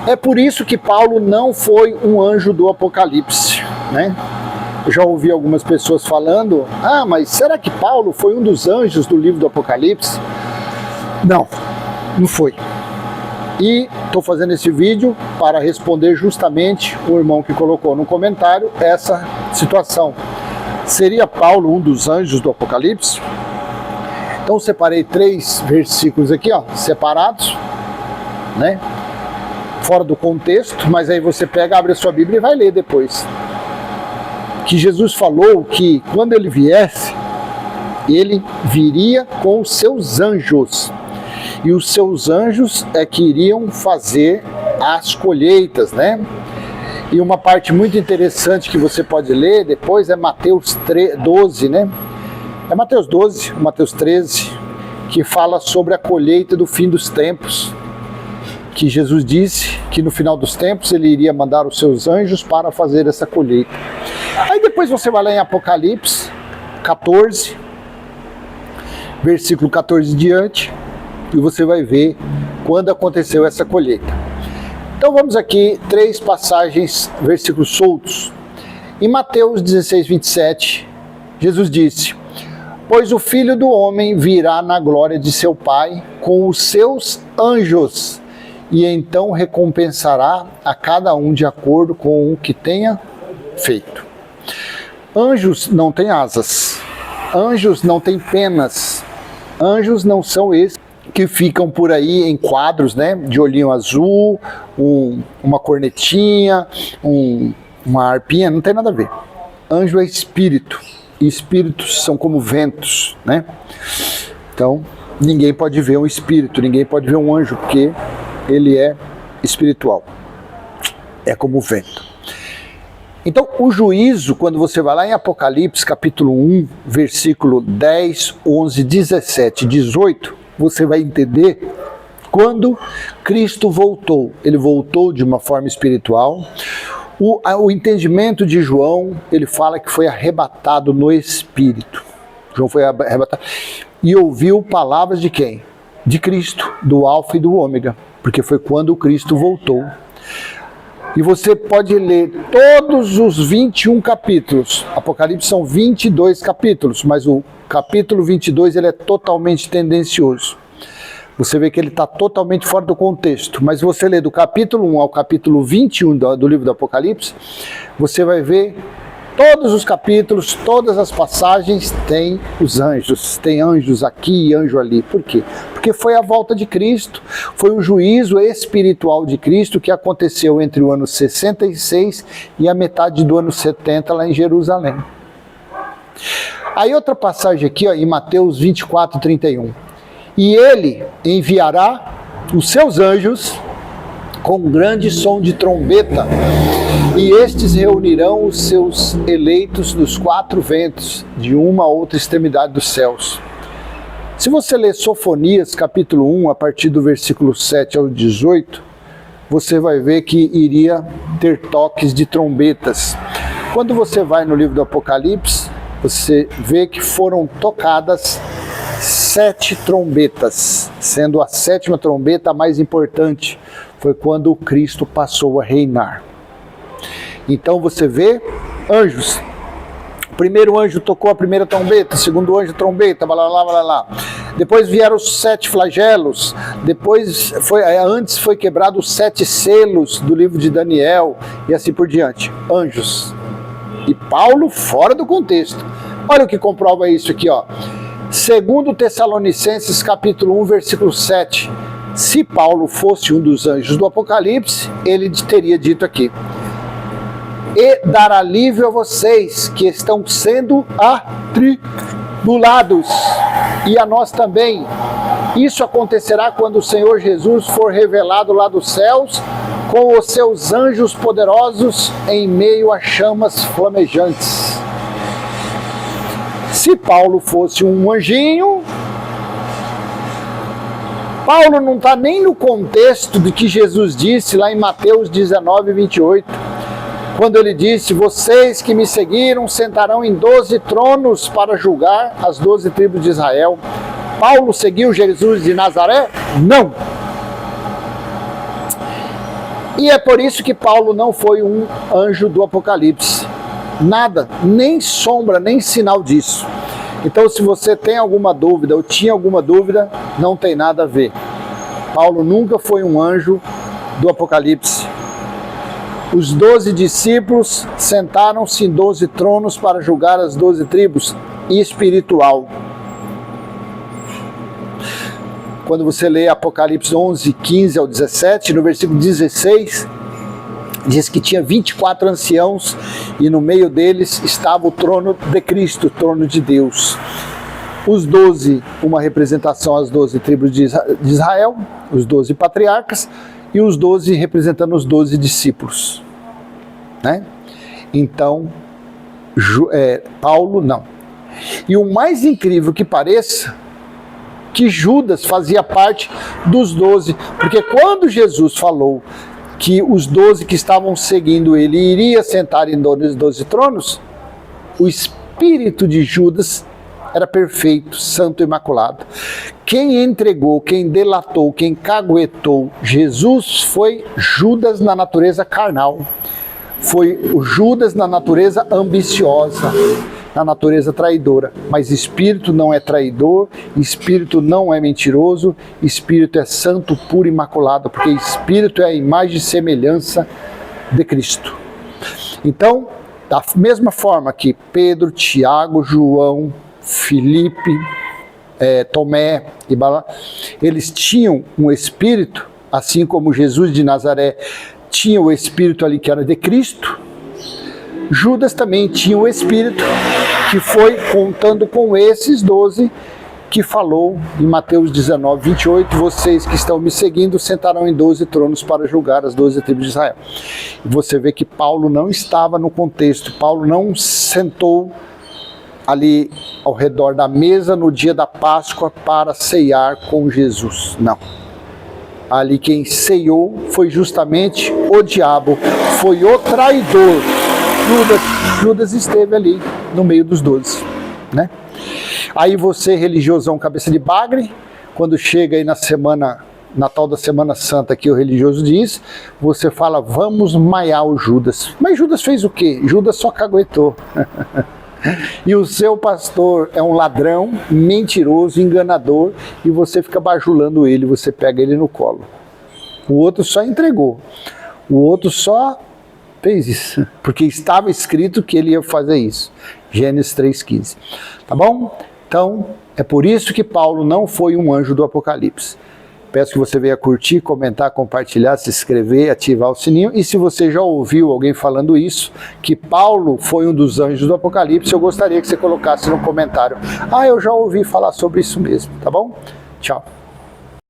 É por isso que Paulo não foi um anjo do Apocalipse, né? Eu já ouvi algumas pessoas falando, mas será que Paulo foi um dos anjos do livro do Apocalipse? Não, não foi. E estou fazendo esse vídeo para responder justamente o irmão que colocou no comentário essa situação. Seria Paulo um dos anjos do Apocalipse? Então separei 3 versículos aqui, separados, né? Fora do contexto, mas aí você pega, abre a sua Bíblia e vai ler depois. Que Jesus falou que quando ele viesse, ele viria com os seus anjos. E os seus anjos é que iriam fazer as colheitas, né? E uma parte muito interessante que você pode ler depois é Mateus 12, né? É Mateus 12, Mateus 13, que fala sobre a colheita do fim dos tempos. Que Jesus disse que no final dos tempos ele iria mandar os seus anjos para fazer essa colheita. Aí depois você vai lá em Apocalipse 14, versículo 14 em diante, e você vai ver quando aconteceu essa colheita. Então vamos aqui, 3 passagens, versículos soltos. Em Mateus 16, 27, Jesus disse: pois o Filho do Homem virá na glória de seu Pai com os seus anjos, e então recompensará a cada um de acordo com o que tenha feito. Anjos não têm asas, anjos não têm penas, anjos não são esses que ficam por aí em quadros, né, de olhinho azul, uma cornetinha, uma harpinha, não tem nada a ver. Anjo é espírito, e espíritos são como ventos, né? Então, ninguém pode ver um espírito, ninguém pode ver um anjo, porque ele é espiritual, é como o vento. Então, o juízo, quando você vai lá em Apocalipse, capítulo 1, versículo 10, 11, 17, 18, você vai entender quando Cristo voltou. Ele voltou de uma forma espiritual. O entendimento de João, ele fala que foi arrebatado no Espírito. João foi arrebatado e ouviu palavras de quem? De Cristo, do Alfa e do Ômega, porque foi quando Cristo voltou. E você pode ler todos os 21 capítulos. Apocalipse são 22 capítulos, mas o capítulo 22 ele é totalmente tendencioso. Você vê que ele está totalmente fora do contexto. Mas se você ler do capítulo 1 ao capítulo 21 do livro do Apocalipse, você vai ver todos os capítulos, todas as passagens tem os anjos. Tem anjos aqui e anjo ali. Por quê? Porque foi a volta de Cristo, foi o juízo espiritual de Cristo que aconteceu entre o ano 66 e a metade do ano 70 lá em Jerusalém. Aí outra passagem aqui, em Mateus 24, 31. E ele enviará os seus anjos com grande som de trombeta, e estes reunirão os seus eleitos nos 4 ventos, de uma a outra extremidade dos céus. Se você ler Sofonias, capítulo 1, a partir do versículo 7 ao 18, você vai ver que iria ter toques de trombetas. Quando você vai no livro do Apocalipse, você vê que foram tocadas 7 trombetas, sendo a 7ª trombeta a mais importante, foi quando Cristo passou a reinar. Então você vê anjos. O primeiro anjo tocou a primeira trombeta, o segundo anjo trombeta, blá, blá, blá, blá. Depois vieram os 7 flagelos, antes foi quebrado os 7 selos do livro de Daniel, e assim por diante. Anjos. E Paulo fora do contexto. Olha o que comprova isso aqui, Segundo Tessalonicenses capítulo 1, versículo 7. Se Paulo fosse um dos anjos do Apocalipse, ele teria dito aqui: e dar alívio a vocês que estão sendo atribulados, e a nós também. Isso acontecerá quando o Senhor Jesus for revelado lá dos céus, com os seus anjos poderosos em meio a chamas flamejantes. Se Paulo fosse um anjinho, Paulo não está nem no contexto do que Jesus disse lá em Mateus 19, 28, quando ele disse: vocês que me seguiram sentarão em 12 tronos para julgar as 12 tribos de Israel. Paulo seguiu Jesus de Nazaré? Não. E é por isso que Paulo não foi um anjo do Apocalipse. Nada, nem sombra, nem sinal disso. Então, se você tem alguma dúvida ou tinha alguma dúvida, não tem nada a ver. Paulo nunca foi um anjo do Apocalipse. Os 12 discípulos sentaram-se em 12 tronos para julgar as 12 tribos, espiritual. Quando você lê Apocalipse 11, 15 ao 17, no versículo 16, diz que tinha 24 anciãos e no meio deles estava o trono de Cristo, o trono de Deus. Os 12, uma representação às 12 tribos de Israel, os 12 patriarcas, e os 12 representando os 12 discípulos. Né? Então, Paulo não. E o mais incrível que pareça, que Judas fazia parte dos 12, porque quando Jesus falou que os 12 que estavam seguindo ele iria sentar em 12 tronos, o espírito de Judas era perfeito, santo e imaculado. Quem entregou, quem delatou, quem caguetou Jesus foi Judas na natureza carnal. Foi o Judas na natureza ambiciosa, na natureza traidora. Mas espírito não é traidor, espírito não é mentiroso, espírito é santo, puro e imaculado, porque espírito é a imagem e semelhança de Cristo. Então, da mesma forma que Pedro, Tiago, João, Filipe, Tomé e Balá, eles tinham um espírito, assim como Jesus de Nazaré tinha o espírito ali que era de Cristo, Judas também tinha o espírito que foi contando com esses 12 que falou em Mateus 19, 28, vocês que estão me seguindo sentarão em 12 tronos para julgar as 12 tribos de Israel. E você vê que Paulo não estava no contexto, Paulo não sentou ali ao redor da mesa no dia da Páscoa para ceiar com Jesus, não. Ali quem ceiou foi justamente o diabo, foi o traidor. Judas esteve ali no meio dos 12, né? Aí você, religiosão cabeça de bagre, quando chega aí na tal da Semana Santa que o religioso diz, você fala, vamos maiar o Judas. Mas Judas fez o quê? Judas só caguetou. E o seu pastor é um ladrão, mentiroso, enganador, e você fica bajulando ele, você pega ele no colo. O outro só entregou, o outro só fez isso, porque estava escrito que ele ia fazer isso. Gênesis 3,15. Tá bom? Então, é por isso que Paulo não foi um anjo do Apocalipse. Peço que você venha curtir, comentar, compartilhar, se inscrever, ativar o sininho. E se você já ouviu alguém falando isso, que Paulo foi um dos anjos do Apocalipse, eu gostaria que você colocasse no comentário. Eu já ouvi falar sobre isso mesmo, tá bom? Tchau.